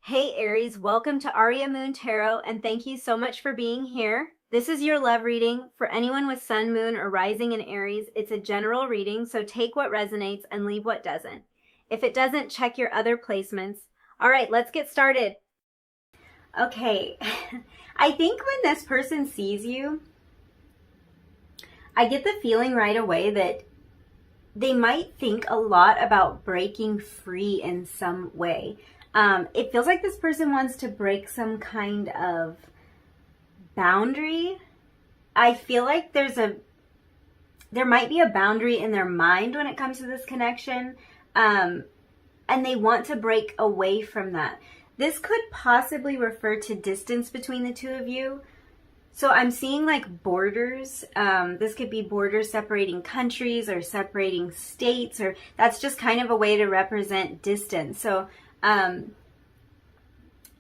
Hey Aries, welcome to Aria Moon Tarot, and thank you so much for being here. This is your love reading for anyone with Sun, Moon, or Rising in Aries. It's a general reading, so take what resonates and leave what doesn't. If it doesn't, check your other placements. All right, let's get started. Okay, I think when this person sees you, I get the feeling right away that they might think a lot about breaking free in some way. It feels like this person wants to break some kind of boundary. I feel like there might be a boundary in their mind when it comes to this connection, and they want to break away from that. This could possibly refer to distance between the two of you. So I'm seeing like borders. This could be borders separating countries or separating states, or that's just kind of a way to represent distance. So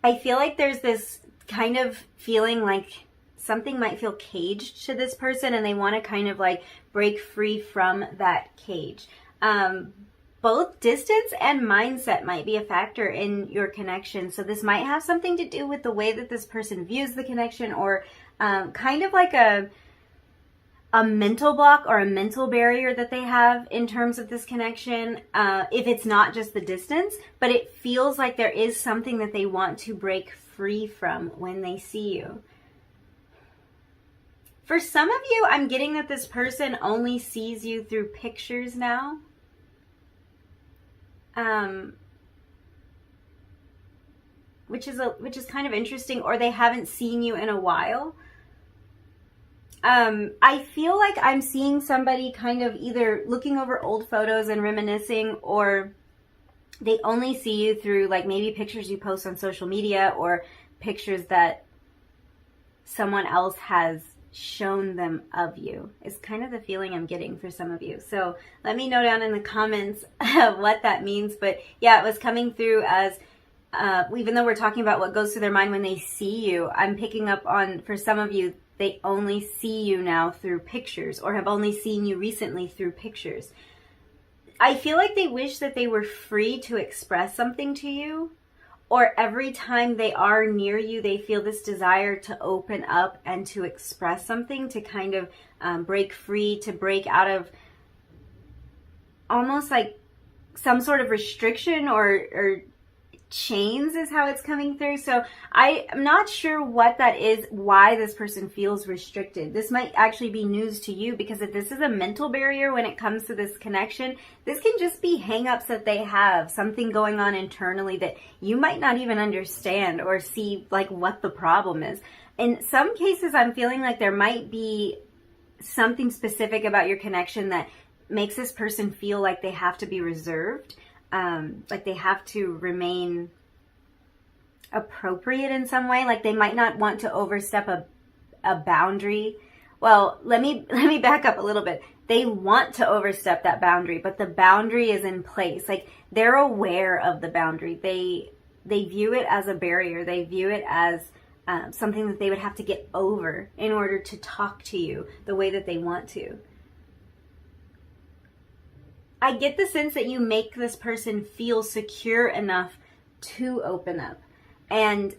I feel like there's this kind of feeling like something might feel caged to this person, and they want to kind of like break free from that cage. Both distance and mindset might be a factor in your connection. So this might have something to do with the way that this person views the connection, or kind of like a mental block or a mental barrier that they have in terms of this connection. If it's not just the distance, but it feels like there is something that they want to break free from when they see you. For some of you, I'm getting that this person only sees you through pictures now. Which is kind of interesting, or they haven't seen you in a while. I feel like I'm seeing somebody kind of either looking over old photos and reminiscing, or they only see you through like maybe pictures you post on social media, or pictures that someone else has shown them of you, is kind of the feeling I'm getting for some of you. So let me know down in the comments what that means. But yeah, it was coming through as even though we're talking about what goes through their mind when they see you, I'm picking up on, for some of you, they only see you now through pictures, or have only seen you recently through pictures. I feel like they wish that they were free to express something to you, or every time they are near you, they feel this desire to open up and to express something, to kind of break free, to break out of almost like some sort of restriction or chains is how it's coming through. So I'm not sure what that is, why this person feels restricted. This might actually be news to you, because if this is a mental barrier when it comes to this connection, this can just be hangups that they have, something going on internally that you might not even understand or see like what the problem is. In some cases, I'm feeling like there might be something specific about your connection that makes this person feel like they have to be reserved. Like they have to remain appropriate in some way. Like they might not want to overstep a boundary. Well, let me back up a little bit. They want to overstep that boundary, but the boundary is in place. Like they're aware of the boundary. They view it as a barrier. They view it as something that they would have to get over in order to talk to you the way that they want to. I get the sense that you make this person feel secure enough to open up. And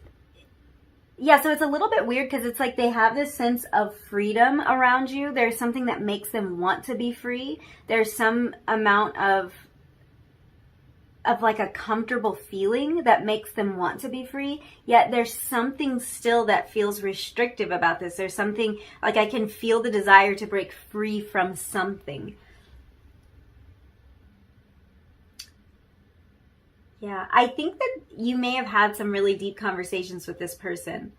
yeah, so it's a little bit weird, because it's like they have this sense of freedom around you. There's something that makes them want to be free. There's some amount of like a comfortable feeling that makes them want to be free. Yet there's something still that feels restrictive about this. There's something like I can feel the desire to break free from something. Yeah, I think that you may have had some really deep conversations with this person.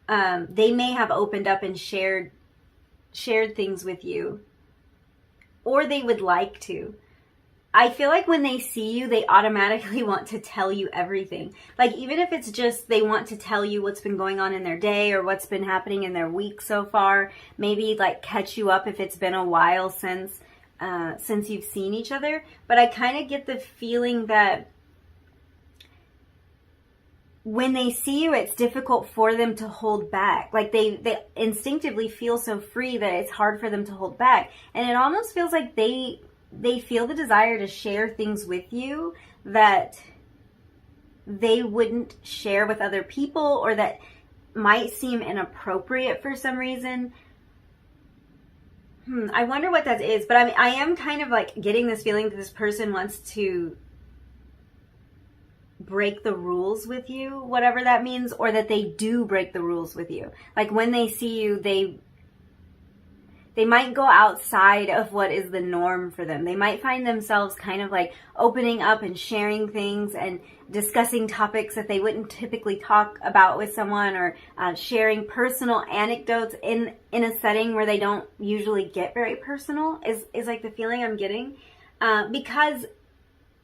They may have opened up and shared things with you, or they would like to. I feel like when they see you, they automatically want to tell you everything. Like even if it's just they want to tell you what's been going on in their day, or what's been happening in their week so far. Maybe like catch you up if it's been a while since you've seen each other. But I kind of get the feeling that when they see you, it's difficult for them to hold back. Like they instinctively feel so free that it's hard for them to hold back. And it almost feels like they feel the desire to share things with you that they wouldn't share with other people, or that might seem inappropriate for some reason. I wonder what that is. But I mean, I am kind of like getting this feeling that this person wants to break the rules with you, whatever that means, or that they do break the rules with you. Like when they see you, they might go outside of what is the norm for them. They might find themselves kind of like opening up and sharing things and discussing topics that they wouldn't typically talk about with someone, or sharing personal anecdotes in a setting where they don't usually get very personal, is like the feeling I'm getting. Because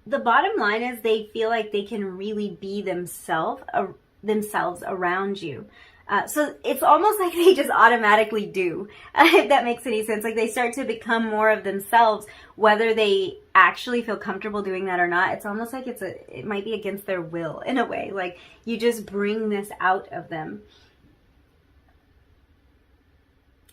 the bottom line is they feel like they can really be themselves around you. So it's almost like they just automatically do, if that makes any sense. Like they start to become more of themselves, whether they actually feel comfortable doing that or not. It's almost like it might be against their will in a way. Like you just bring this out of them.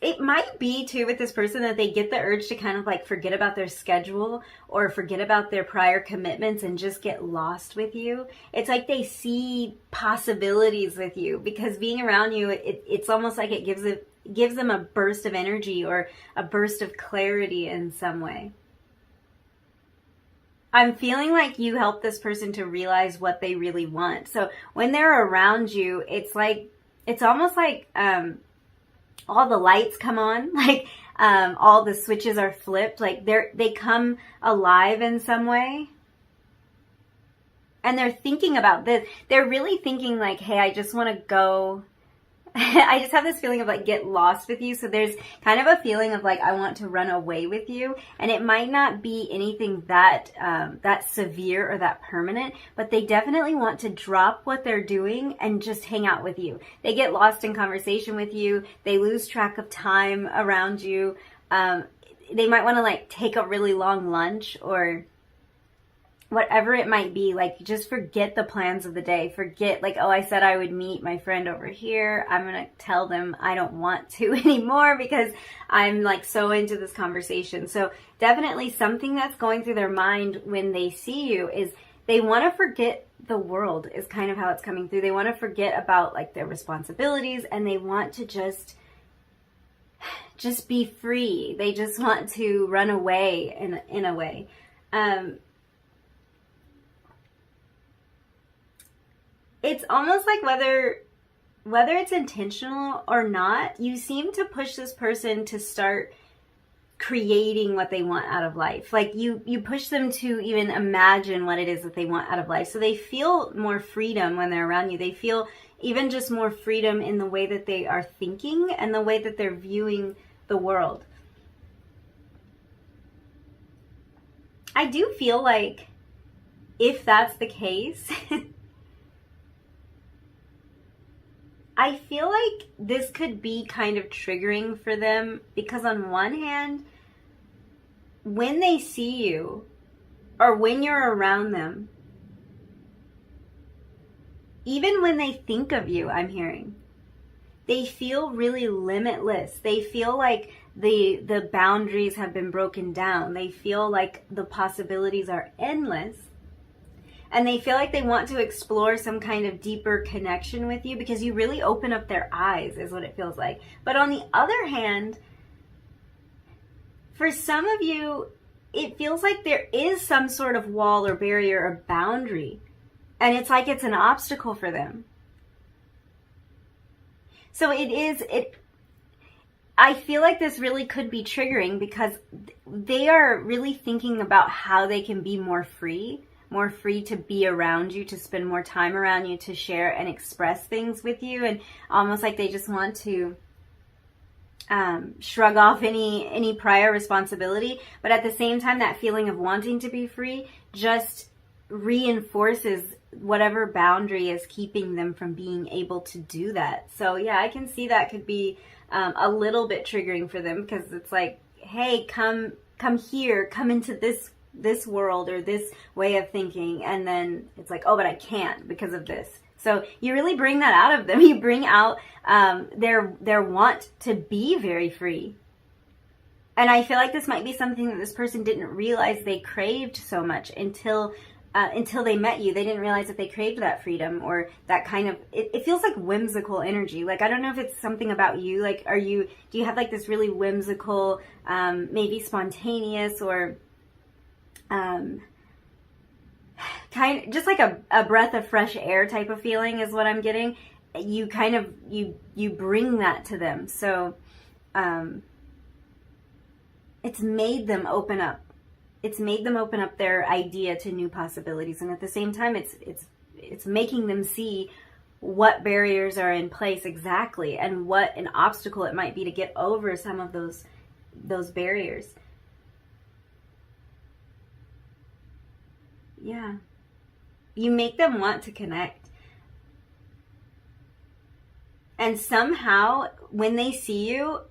It might be too with this person that they get the urge to kind of like forget about their schedule or forget about their prior commitments and just get lost with you. It's like they see possibilities with you, because being around you, it's almost like it gives them a burst of energy or a burst of clarity in some way. I'm feeling like you help this person to realize what they really want. So when they're around you, it's almost like all the lights come on, like all the switches are flipped, like they come alive in some way. And they're thinking about this. They're really thinking like, hey, I just want to go. I just have this feeling of like get lost with you. So there's kind of a feeling of like I want to run away with you, and it might not be anything that severe or that permanent, but they definitely want to drop what they're doing and just hang out with you. They get lost in conversation with you. They lose track of time around you. They might want to like take a really long lunch or whatever it might be. Like just forget the plans of the day. Forget like, oh, I said I would meet my friend over here. I'm going to tell them I don't want to anymore because I'm like so into this conversation. So definitely something that's going through their mind when they see you is they want to forget the world, is kind of how it's coming through. They want to forget about like their responsibilities, and they want to just be free. They just want to run away in a way. It's almost like whether it's intentional or not, you seem to push this person to start creating what they want out of life. Like you push them to even imagine what it is that they want out of life. So they feel more freedom when they're around you. They feel even just more freedom in the way that they are thinking and the way that they're viewing the world. I do feel like if that's the case, I feel like this could be kind of triggering for them, because on one hand, when they see you or when you're around them, even when they think of you, I'm hearing, they feel really limitless. They feel like the boundaries have been broken down. They feel like the possibilities are endless. And they feel like they want to explore some kind of deeper connection with you because you really open up their eyes, is what it feels like. But on the other hand, for some of you, it feels like there is some sort of wall or barrier or boundary. And it's like it's an obstacle for them. So I feel like this really could be triggering because they are really thinking about how they can be more free to be around you, to spend more time around you, to share and express things with you, and almost like they just want to shrug off any prior responsibility. But at the same time, that feeling of wanting to be free just reinforces whatever boundary is keeping them from being able to do that. So yeah, I can see that could be a little bit triggering for them, because it's like, hey, come here, come into this world or this way of thinking, and then it's like, oh, but I can't because of this. So you really bring that out of them. You bring out their want to be very free. And I feel like this might be something that this person didn't realize they craved so much until until they met you, they didn't realize that they craved that freedom, or that kind of, it feels like whimsical energy. Like, I don't know if it's something about you. Like, do you have like this really whimsical, maybe spontaneous, or kind of just like a breath of fresh air type of feeling is what I'm getting. You kind of, you bring that to them. So, it's made them open up. It's made them open up their idea to new possibilities. And at the same time, it's making them see what barriers are in place exactly, and what an obstacle it might be to get over some of those barriers. Yeah. You make them want to connect. And somehow, when they see you,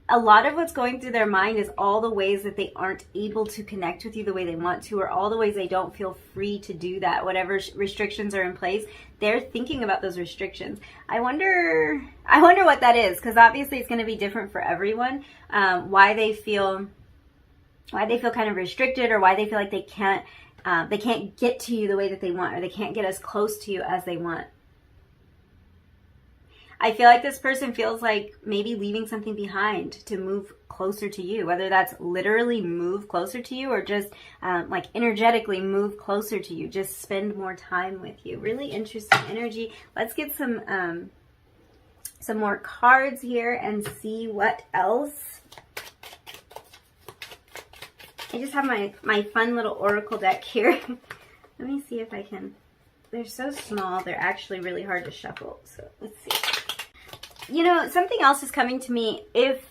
a lot of what's going through their mind is all the ways that they aren't able to connect with you the way they want to, or all the ways they don't feel free to do that. Whatever restrictions are in place, they're thinking about those restrictions. I wonder what that is, because obviously it's going to be different for everyone. Why they feel kind of restricted, or why they feel like they can't get to you the way that they want, or they can't get as close to you as they want. I feel like this person feels like maybe leaving something behind to move closer to you, whether that's literally move closer to you, or just like energetically move closer to you, just spend more time with you. Really interesting energy. Let's get some more cards here and see what else. I just have my fun little oracle deck here. Let me see if I can. They're so small, they're actually really hard to shuffle. So let's see. You know, something else is coming to me. If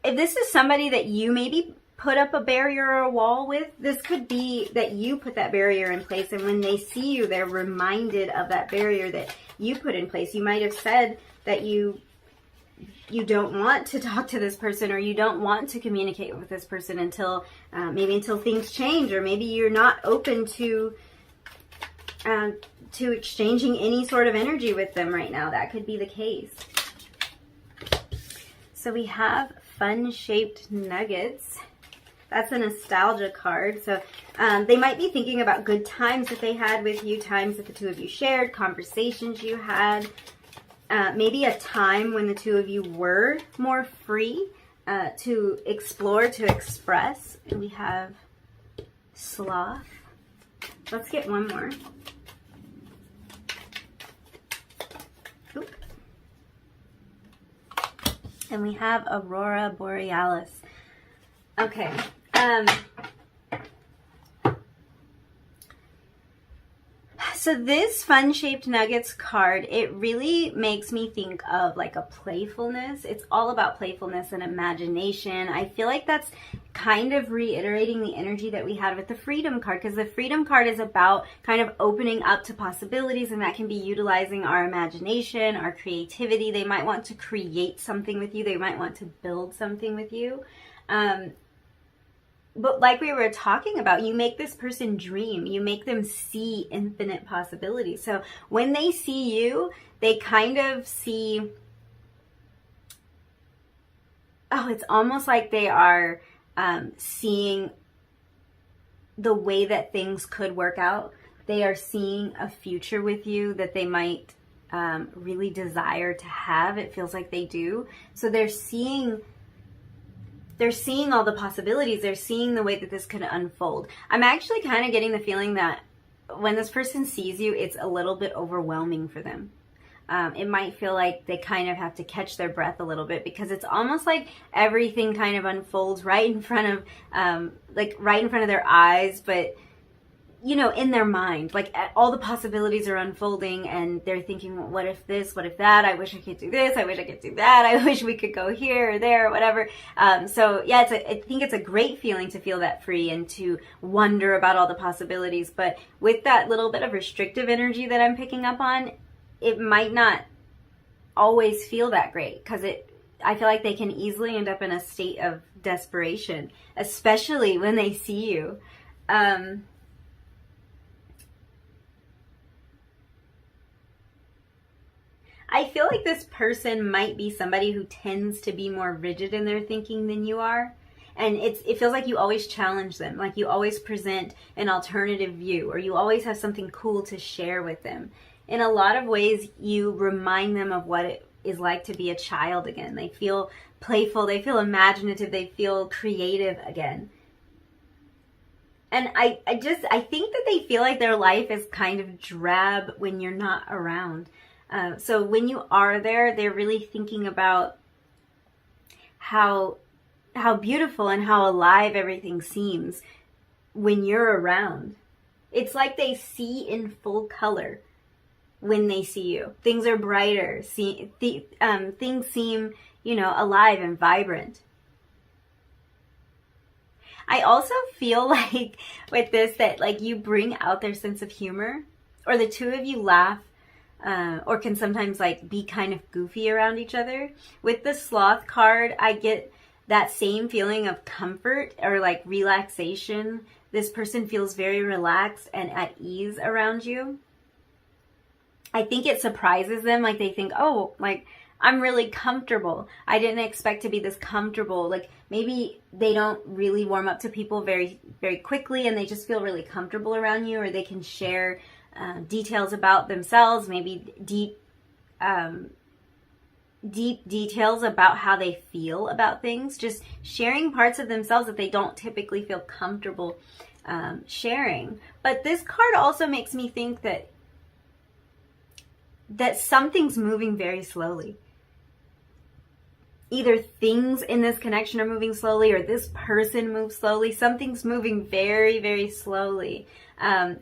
this is somebody that you maybe put up a barrier or a wall with, this could be that you put that barrier in place, and when they see you, they're reminded of that barrier that you put in place. You might have said that you don't want to talk to this person, or you don't want to communicate with this person until things change, or maybe you're not open to exchanging any sort of energy with them right now. That could be the case. So we have fun-shaped nuggets. That's a nostalgia card. So they might be thinking about good times that they had with you, times that the two of you shared, conversations you had, maybe a time when the two of you were more free to explore, to express. And we have sloth. Let's get one more. And we have Aurora Borealis. Okay. So this fun-shaped nuggets card, it really makes me think of like a playfulness. It's all about playfulness and imagination. I feel like that's kind of reiterating the energy that we had with the freedom card, because the freedom card is about kind of opening up to possibilities, and that can be utilizing our imagination, our creativity. They might want to create something with you. They might want to build something with you. But like we were talking about, you make this person dream. You make them see infinite possibilities. So when they see you, they kind of see, it's almost like they are seeing the way that things could work out. They are seeing a future with you that they might really desire to have. It feels like they do. So they're seeing all the possibilities. They're seeing the way that this could unfold. I'm actually kind of getting the feeling that when this person sees you, it's a little bit overwhelming for them. It might feel like they kind of have to catch their breath a little bit, because it's almost like everything kind of unfolds right in front of their eyes, but you know, in their mind, like all the possibilities are unfolding, and they're thinking, well, what if this, what if that? I wish I could do this. I wish I could do that. I wish we could go here or there or whatever. So yeah, I think it's a great feeling to feel that free and to wonder about all the possibilities. But with that little bit of restrictive energy that I'm picking up on, it might not always feel that great, because I feel like they can easily end up in a state of desperation, especially when they see you. I feel like this person might be somebody who tends to be more rigid in their thinking than you are. And it feels like you always challenge them, like you always present an alternative view, or you always have something cool to share with them. In a lot of ways, you remind them of what it is like to be a child again. They feel playful, they feel imaginative, they feel creative again. And I think that they feel like their life is kind of drab when you're not around. So when you are there, they're really thinking about how beautiful and how alive everything seems when you're around. It's like they see in full color when they see you. Things are brighter. Things seem, alive and vibrant. I also feel like with this that like you bring out their sense of humor, or the two of you laugh, or can sometimes like be kind of goofy around each other. With the Sloth card, I get that same feeling of comfort or like relaxation. This person feels very relaxed and at ease around you. I think it surprises them. Like they think, oh, like I'm really comfortable. I didn't expect to be this comfortable. Like maybe they don't really warm up to people very, very quickly, and they just feel really comfortable around you, or they can share details about themselves, maybe deep details about how they feel about things, just sharing parts of themselves that they don't typically feel comfortable sharing. But this card also makes me think that something's moving very slowly. Either things in this connection are moving slowly, or this person moves slowly. Something's moving very, very slowly.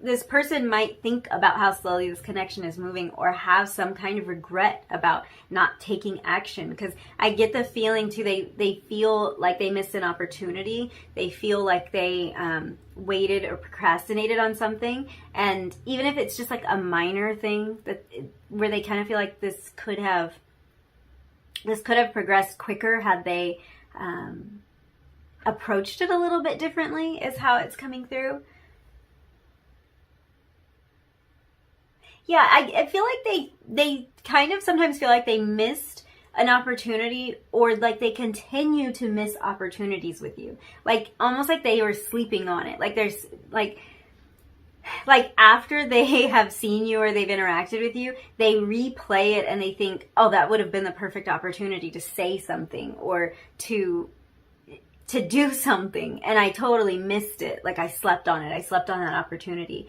This person might think about how slowly this connection is moving, or have some kind of regret about not taking action. Because I get the feeling too, they feel like they missed an opportunity. They feel like they waited or procrastinated on something. And even if it's just like a minor thing where they kind of feel like this could have progressed quicker had they approached it a little bit differently, is how it's coming through. Yeah, I feel like they kind of sometimes feel like they missed an opportunity, or like they continue to miss opportunities with you. Like almost like they were sleeping on it. Like there's like after they have seen you or they've interacted with you, they replay it and they think, oh, that would have been the perfect opportunity to say something or to do something. And I totally missed it. Like I slept on it. I slept on that opportunity.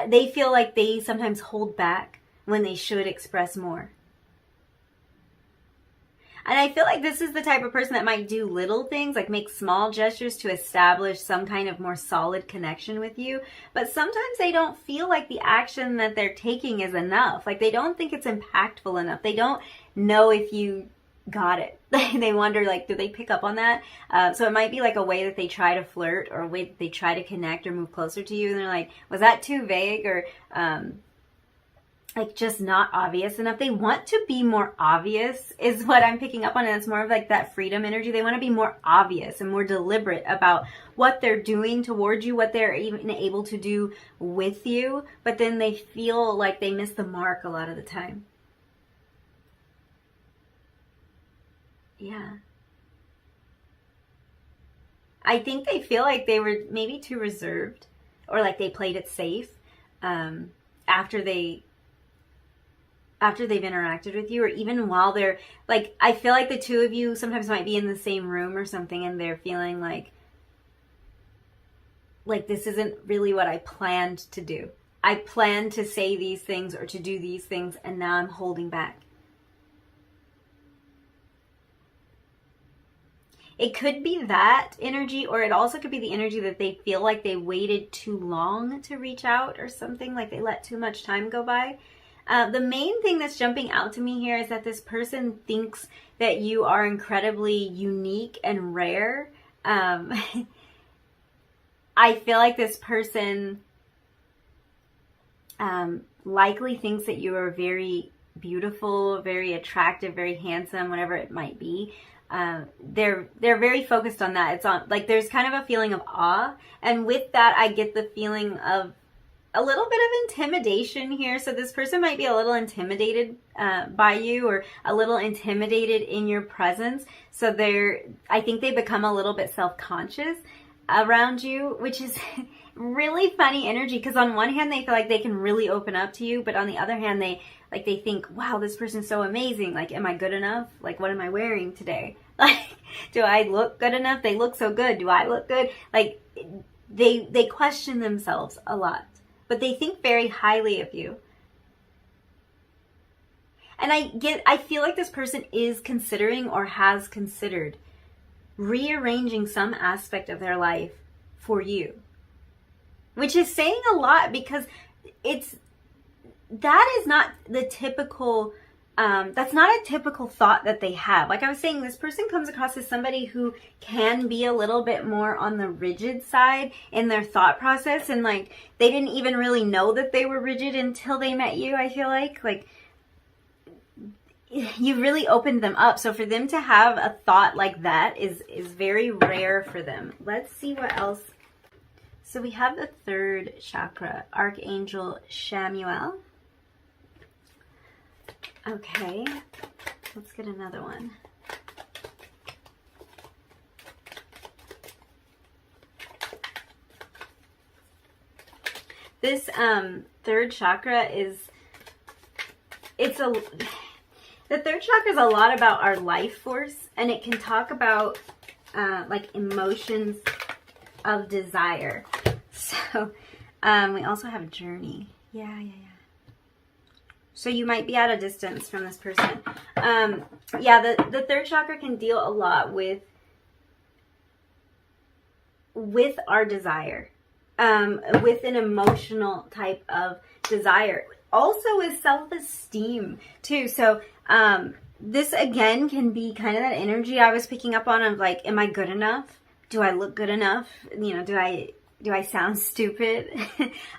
They feel like they sometimes hold back when they should express more. And I feel like this is the type of person that might do little things, like make small gestures to establish some kind of more solid connection with you. But sometimes they don't feel like the action that they're taking is enough. Like they don't think it's impactful enough. They don't know if you got it. They wonder, like, do they pick up on that? So it might be like a way that they try to flirt, or a way that they try to connect or move closer to you. And they're like, was that too vague? Or like just not obvious enough. They want to be more obvious is what I'm picking up on. And it's more of like that freedom energy. They want to be more obvious and more deliberate about what they're doing towards you, what they're even able to do with you. But then they feel like they miss the mark a lot of the time. Yeah. I think they feel like they were maybe too reserved, or like they played it safe after they've interacted with you, or even while they're like, I feel like the two of you sometimes might be in the same room or something, and they're feeling like this isn't really what I planned to do. I planned to say these things or to do these things, and now I'm holding back. It could be that energy, or it also could be the energy that they feel like they waited too long to reach out or something, like they let too much time go by. The main thing that's jumping out to me here is that this person thinks that you are incredibly unique and rare. I feel like this person likely thinks that you are very beautiful, very attractive, very handsome, whatever it might be. They're very focused on that. It's on, like, there's kind of a feeling of awe, and with that I get the feeling of a little bit of intimidation here. So this person might be a little intimidated by you, or a little intimidated in your presence. So I think they become a little bit self-conscious around you, which is really funny energy, because on one hand they feel like they can really open up to you, but on the other hand they think, wow, this person's so amazing. Like, am I good enough? Like, what am I wearing today? Like, do I look good enough? They look so good. Do I look good? Like, they question themselves a lot, but they think very highly of you. And I feel like this person is considering, or has considered, rearranging some aspect of their life for you, which is saying a lot, because that is not the typical, that's not a typical thought that they have. Like I was saying, this person comes across as somebody who can be a little bit more on the rigid side in their thought process, and like they didn't even really know that they were rigid until they met you. I feel like you really opened them up. So for them to have a thought like that is very rare for them. Let's see what else. So we have the third chakra, Archangel Shamuel. Okay, let's get another one. This third chakra the third chakra is a lot about our life force, and it can talk about like emotions of desire. So we also have journey. Yeah. So you might be at a distance from this person. Yeah, the third chakra can deal a lot with our desire, with an emotional type of desire. Also with self-esteem too. So this again can be kind of that energy I was picking up on of like, am I good enough? Do I look good enough? You know, do I sound stupid?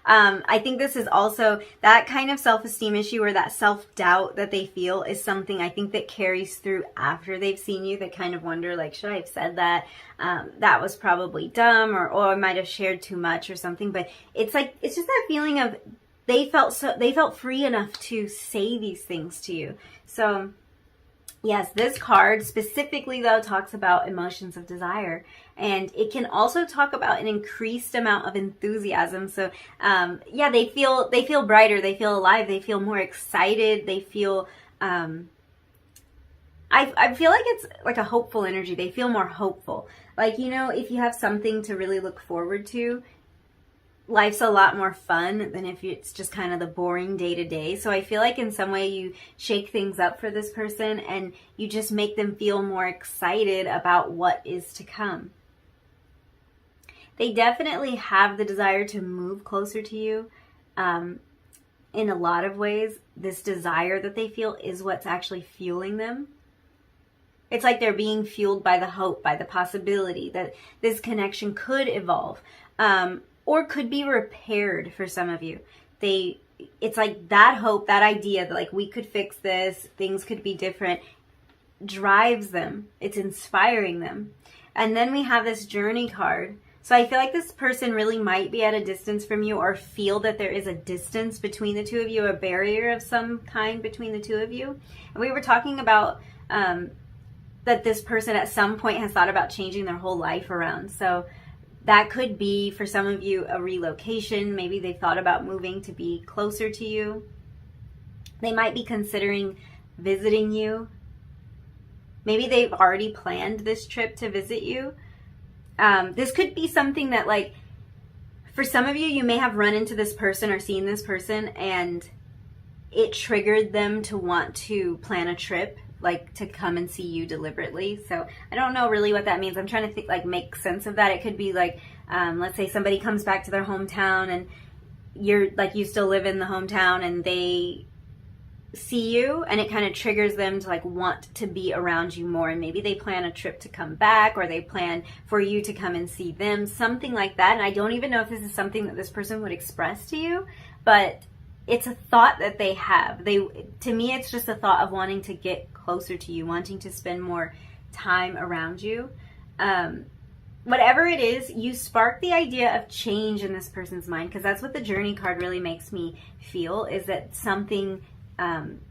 I think this is also that kind of self-esteem issue, or that self-doubt that they feel, is something I think that carries through after they've seen you. They kind of wonder, like, should I have said that? That was probably dumb, or I might have shared too much or something. But it's like, it's just that feeling of they felt free enough to say these things to you. So yes, this card specifically though talks about emotions of desire, and it can also talk about an increased amount of enthusiasm. So yeah, they feel brighter, they feel alive, they feel more excited, they feel I feel like it's like a hopeful energy. They feel more hopeful. Like, you know, if you have something to really look forward to, life's a lot more fun than if it's just kind of the boring day to day. So I feel like in some way you shake things up for this person, and you just make them feel more excited about what is to come. They definitely have the desire to move closer to you. In a lot of ways, this desire that they feel is what's actually fueling them. It's like they're being fueled by the hope, by the possibility that this connection could evolve. Or could be repaired for some of you. It's like that hope, that idea that like we could fix this, things could be different, drives them. It's inspiring them. And then we have this journey card. So I feel like this person really might be at a distance from you, or feel that there is a distance between the two of you, a barrier of some kind between the two of you. And we were talking about that this person at some point has thought about changing their whole life around. So that could be, for some of you, a relocation. Maybe they thought about moving to be closer to you. They might be considering visiting you. Maybe they've already planned this trip to visit you. This could be something that, like, for some of you, you may have run into this person or seen this person, and it triggered them to want to plan a trip, like to come and see you deliberately. So I don't know really what that means. I'm trying to think, like, make sense of that. It could be like, let's say somebody comes back to their hometown, and you're like, you still live in the hometown, and they see you, and it kind of triggers them to like want to be around you more, and maybe they plan a trip to come back, or they plan for you to come and see them, something like that. And I don't even know if this is something that this person would express to you, but it's a thought that they have. To me, it's just a thought of wanting to get closer to you, wanting to spend more time around you. whatever it is, you spark the idea of change in this person's mind, because that's what the Journey card really makes me feel, is that something,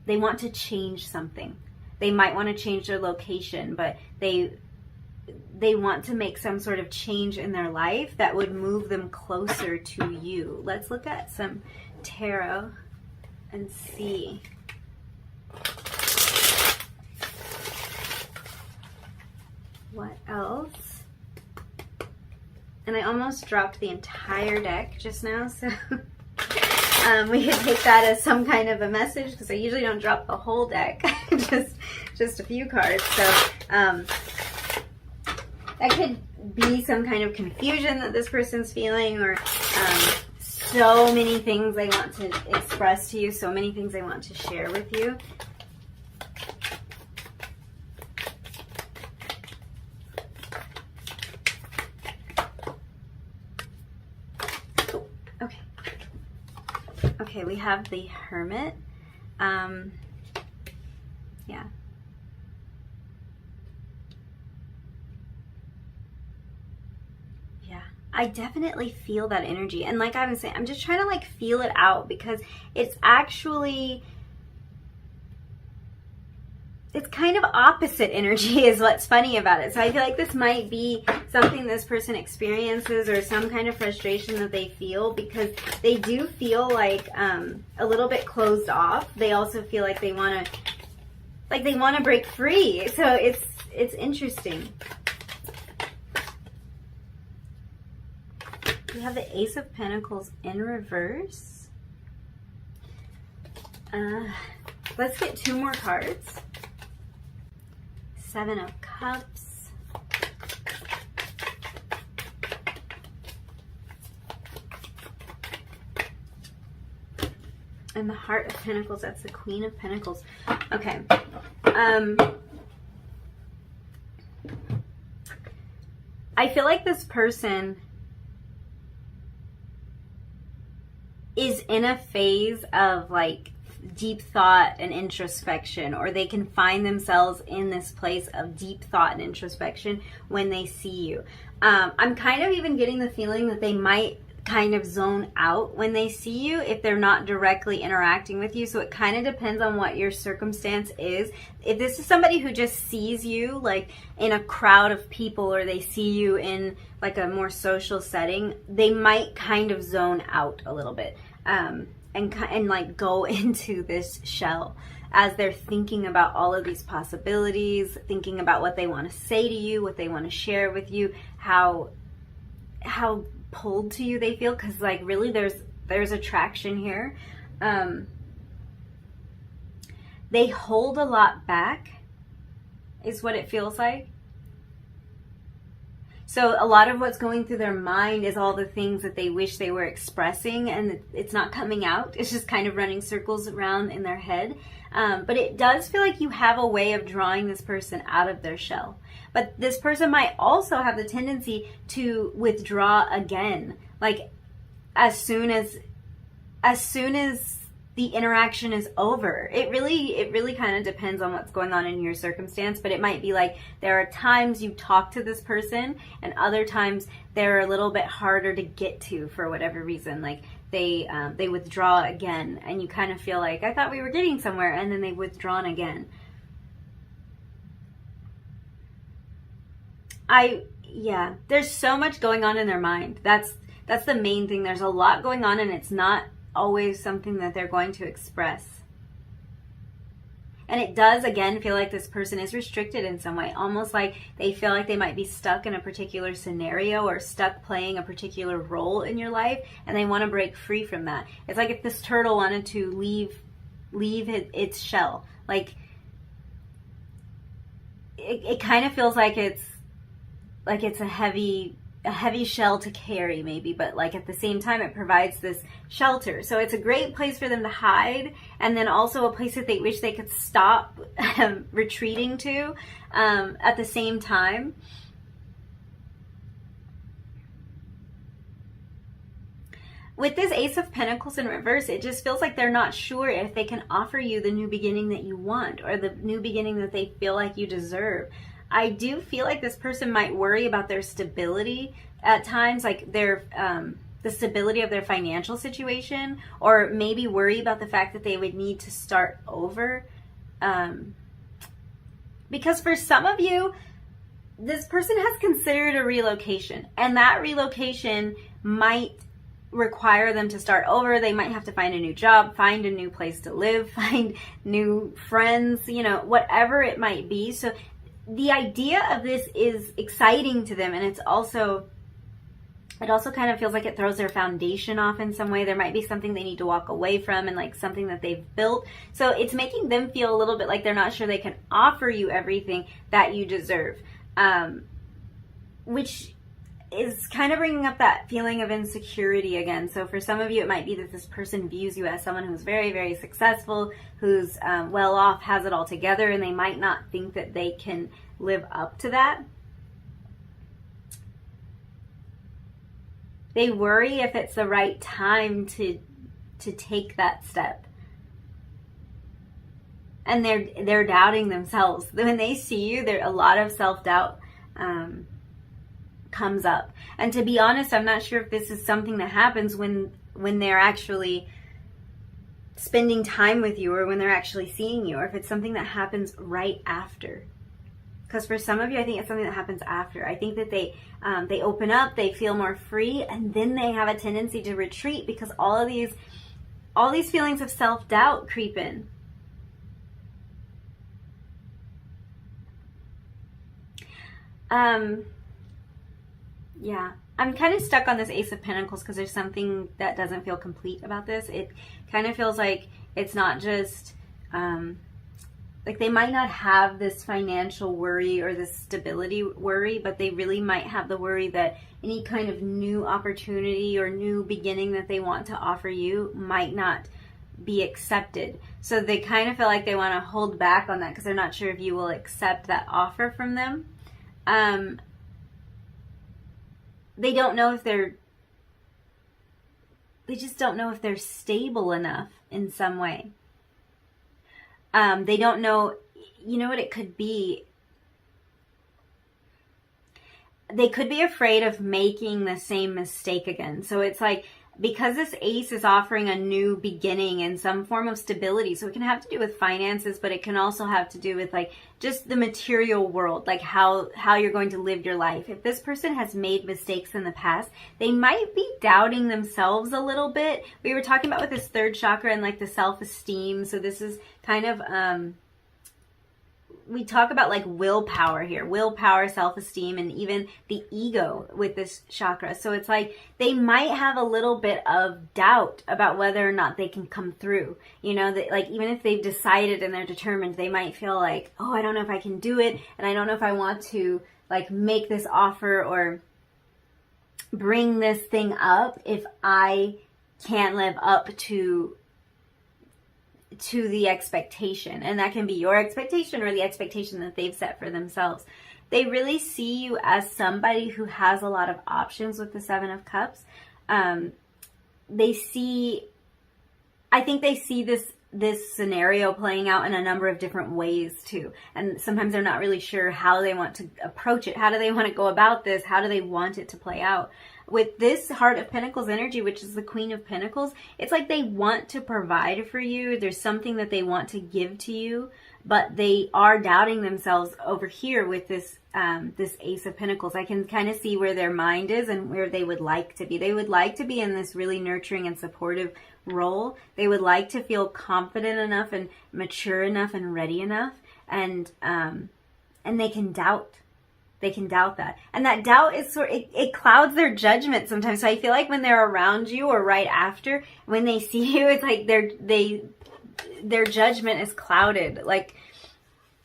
they want to change something. They might want to change their location, but they want to make some sort of change in their life that would move them closer to you. Let's look at some tarot and see. What else? And I almost dropped the entire deck just now, so we could take that as some kind of a message, because I usually don't drop the whole deck, just a few cards. So that could be some kind of confusion that this person's feeling, or so many things they want to express to you, so many things they want to share with you. Okay, we have the Hermit. Yeah. Yeah, I definitely feel that energy. And like I was saying, I'm just trying to like feel it out, because it's actually, it's kind of opposite energy is what's funny about it. So I feel like this might be something this person experiences, or some kind of frustration that they feel, because they do feel like a little bit closed off. They also feel like they want to break free. So it's interesting. We have the Ace of Pentacles in reverse. Let's get 2 more cards. 7 of Cups. And the Heart of Pentacles, that's the Queen of Pentacles. Okay. I feel like this person is in a phase of like deep thought and introspection, or they can find themselves in this place of deep thought and introspection when they see you. I'm kind of even getting the feeling that they might kind of zone out when they see you if they're not directly interacting with you. So it kind of depends on what your circumstance is. If this is somebody who just sees you like in a crowd of people, or they see you in like a more social setting, they might kind of zone out a little bit. And like go into this shell as they're thinking about all of these possibilities, thinking about what they want to say to you, what they want to share with you, how pulled to you they feel, because like really there's attraction here. They hold a lot back is what it feels like. So a lot of what's going through their mind is all the things that they wish they were expressing, and it's not coming out. It's just kind of running circles around in their head. But it does feel like you have a way of drawing this person out of their shell. But this person might also have the tendency to withdraw again. Like as soon as the interaction is over. It really kind of depends on what's going on in your circumstance, but it might be like there are times you talk to this person, and other times they're a little bit harder to get to for whatever reason. Like they withdraw again, and you kind of feel like, I thought we were getting somewhere, and then they've withdrawn again. Yeah, there's so much going on in their mind. That's the main thing. There's a lot going on, and it's not always something that they're going to express. And it does, again, feel like this person is restricted in some way, almost like they feel like they might be stuck in a particular scenario, or stuck playing a particular role in your life, and they want to break free from that. It's like if this turtle wanted to leave its shell. Like it kind of feels like it's a heavy shell to carry, maybe, but like at the same time it provides this shelter. So it's a great place for them to hide, and then also a place that they wish they could stop retreating to at the same time. With this Ace of Pentacles in reverse, it just feels like they're not sure if they can offer you the new beginning that you want, or the new beginning that they feel like you deserve. I do feel like this person might worry about their stability at times, like their the stability of their financial situation, or maybe worry about the fact that they would need to start over. Because for some of you, this person has considered a relocation, and that relocation might require them to start over. They might have to find a new job, find a new place to live, find new friends, you know, whatever it might be. So the idea of this is exciting to them, and it also kind of feels like it throws their foundation off in some way. There might be something they need to walk away from, and like something that they've built. So it's making them feel a little bit like they're not sure they can offer you everything that you deserve, which is kind of bringing up that feeling of insecurity again. So for some of you, it might be that this person views you as someone who's very, very successful, who's well off, has it all together, and they might not think that they can live up to that. They worry if it's the right time to take that step. And they're doubting themselves. When they see you, a lot of self-doubt comes up. And to be honest, I'm not sure if this is something that happens when they're actually spending time with you, or when they're actually seeing you, or if it's something that happens right after. Because for some of you, I think it's something that happens after. I think that they open up, they feel more free, and then they have a tendency to retreat because all these feelings of self-doubt creep in. Yeah, I'm kind of stuck on this Ace of Pentacles because there's something that doesn't feel complete about this. It kind of feels like it's not just, like they might not have this financial worry or this stability worry, but they really might have the worry that any kind of new opportunity or new beginning that they want to offer you might not be accepted. So they kind of feel like they want to hold back on that because they're not sure if you will accept that offer from them. They don't know if they just don't know if they're stable enough in some way. They don't know, you know what it could be? They could be afraid of making the same mistake again. So it's like, because this ace is offering a new beginning and some form of stability, so it can have to do with finances, but it can also have to do with like just the material world, like how you're going to live your life. If this person has made mistakes in the past, they might be doubting themselves a little bit. We were talking about with this third chakra and like the self-esteem. So this is kind of, we talk about like willpower here, willpower, self-esteem, and even the ego with this chakra. So it's like they might have a little bit of doubt about whether or not they can come through. You know, that like even if they've decided and they're determined, they might feel like, oh, I don't know if I can do it, and I don't know if I want to like make this offer or bring this thing up if I can't live up to the expectation. And that can be your expectation or the expectation that they've set for themselves. They really see you as somebody who has a lot of options with the Seven of Cups. I think they see this scenario playing out in a number of different ways too. And sometimes they're not really sure how they want to approach it. How do they want to go about this? How do they want it to play out? With this Heart of Pentacles energy, which is the Queen of Pentacles, it's like they want to provide for you. There's something that they want to give to you, but they are doubting themselves over here with this this Ace of Pentacles. I can kind of see where their mind is and where they would like to be. They would like to be in this really nurturing and supportive role. They would like to feel confident enough and mature enough and ready enough, and they can doubt. They can doubt that. And that doubt is it clouds their judgment sometimes. So I feel like when they're around you or right after, when they see you, it's like their judgment is clouded. Like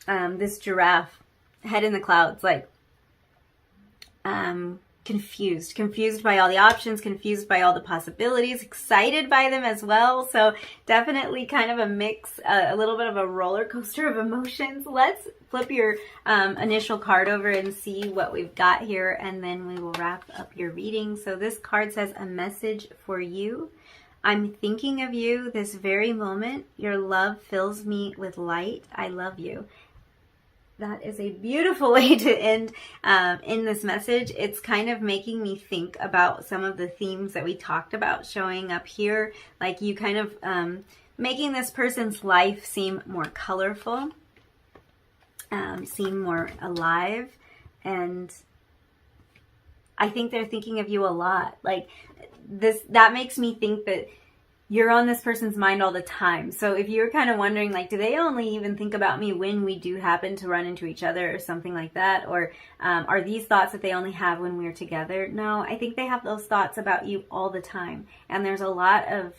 this giraffe, head in the clouds, like confused by all the options, confused by all the possibilities, excited by them as well. So definitely kind of a mix, a little bit of a roller coaster of emotions. Let's flip your initial card over and see what we've got here, and then we will wrap up your reading. So this card says, a message for you. I'm thinking of you this very moment. Your love fills me with light. I love you. that is a beautiful way to end in this message. It's kind of making me think about some of the themes that we talked about showing up here. Like you kind of making this person's life seem more colorful, seem more alive. And I think they're thinking of you a lot. Like that makes me think that you're on this person's mind all the time. So if you're kind of wondering, like, do they only even think about me when we do happen to run into each other or something like that? Or are these thoughts that they only have when we're together? No, I think they have those thoughts about you all the time. And there's a lot of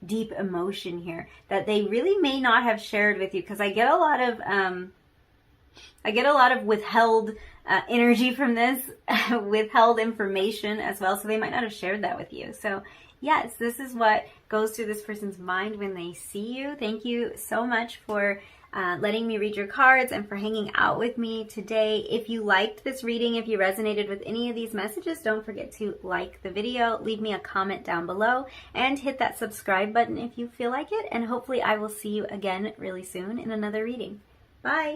deep emotion here that they really may not have shared with you, because I get a lot of withheld energy from this, withheld information as well. So they might not have shared that with you. So yes, this is what goes through this person's mind when they see you. Thank you so much for letting me read your cards and for hanging out with me today. If you liked this reading, if you resonated with any of these messages, don't forget to like the video, leave me a comment down below, and hit that subscribe button if you feel like it. And hopefully I will see you again really soon in another reading. Bye!